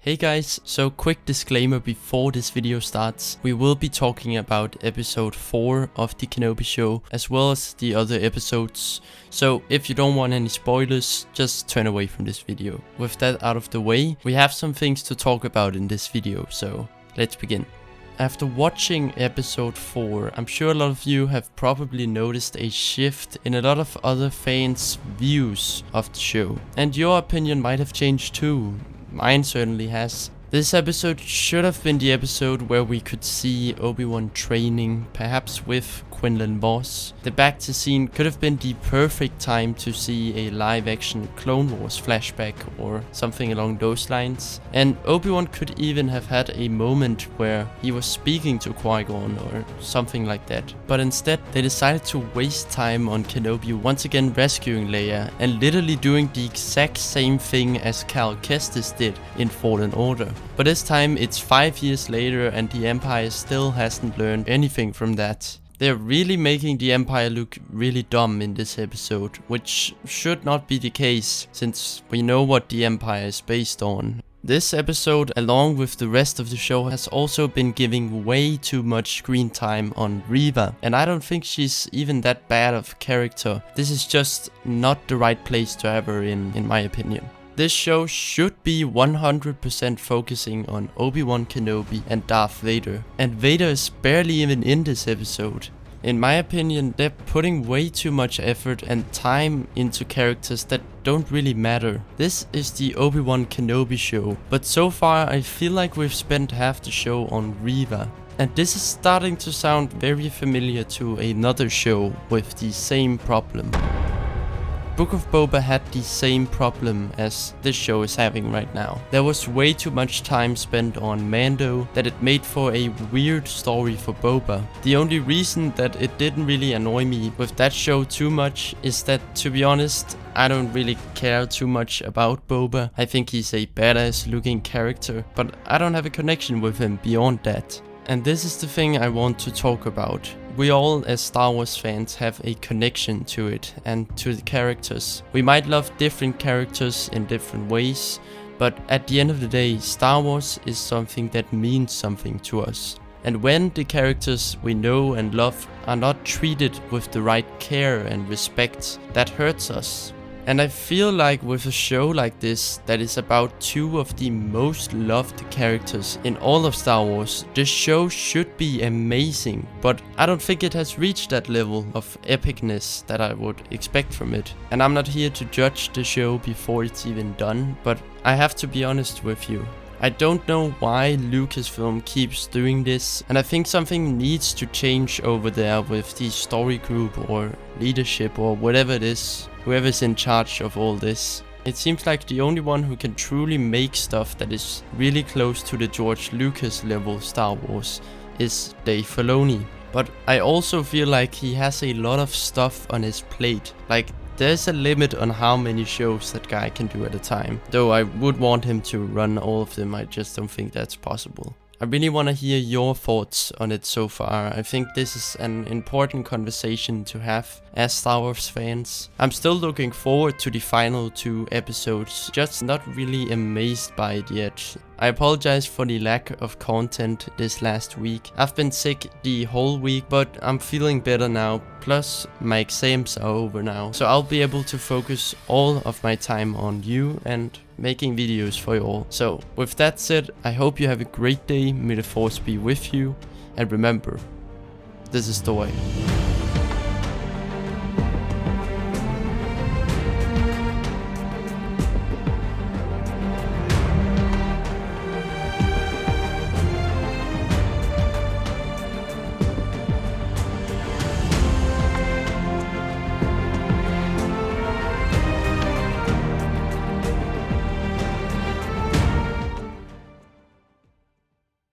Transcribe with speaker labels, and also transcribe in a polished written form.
Speaker 1: Hey guys, so quick disclaimer before this video starts. We will be talking about episode 4 of the Kenobi show, as well as the other episodes. So if you don't want any spoilers, just turn away from this video. With that out of the way, we have some things to talk about in this video, so let's begin. After watching episode 4, I'm sure a lot of you have probably noticed a shift in a lot of other fans' views of the show. And your opinion might have changed too. Mine certainly has. This episode should have been the episode where we could see Obi-Wan training, perhaps with Quinlan Voss. The bacta scene could have been the perfect time to see a live-action Clone Wars flashback or something along those lines. And Obi-Wan could even have had a moment where he was speaking to Qui-Gon or something like that. But instead, they decided to waste time on Kenobi once again rescuing Leia and literally doing the exact same thing as Cal Kestis did in Fallen Order. But this time it's 5 years later and the Empire still hasn't learned anything from that. They're really making the Empire look really dumb in this episode, which should not be the case since we know what the Empire is based on. This episode, along with the rest of the show, has also been giving way too much screen time on Reva, and I don't think she's even that bad of a character. This is just not the right place to have her in my opinion. This show should be 100% focusing on Obi-Wan Kenobi and Darth Vader. And Vader is barely even in this episode. In my opinion, they're putting way too much effort and time into characters that don't really matter. This is the Obi-Wan Kenobi show, but so far I feel like we've spent half the show on Reva. And this is starting to sound very familiar to another show with the same problem. Book of Boba had the same problem as this show is having right now. There was way too much time spent on Mando that it made for a weird story for Boba. The only reason that it didn't really annoy me with that show too much is that, to be honest, I don't really care too much about Boba. I think he's a badass looking character, but I don't have a connection with him beyond that. And this is the thing I want to talk about. We all as Star Wars fans have a connection to it and to the characters. We might love different characters in different ways, but at the end of the day, Star Wars is something that means something to us. And when the characters we know and love are not treated with the right care and respect, that hurts us. And I feel like with a show like this that is about two of the most loved characters in all of Star Wars, this show should be amazing, but I don't think it has reached that level of epicness that I would expect from it. And I'm not here to judge the show before it's even done, but I have to be honest with you. I don't know why Lucasfilm keeps doing this, and I think something needs to change over there with the story group or leadership or whatever it is, whoever's in charge of all this. It seems like the only one who can truly make stuff that is really close to the George Lucas level Star Wars is Dave Filoni. But I also feel like he has a lot of stuff on his plate. Like, there's a limit on how many shows that guy can do at a time. Though I would want him to run all of them, I just don't think that's possible. I really want to hear your thoughts on it so far. I think this is an important conversation to have as Star Wars fans. I'm still looking forward to the final 2 episodes, just not really amazed by it yet. I apologize for the lack of content this last week. I've been sick the whole week, but I'm feeling better now. Plus, my exams are over now, so I'll be able to focus all of my time on you and making videos for you all. So, with that said, I hope you have a great day, may the Force be with you, and remember, this is the way.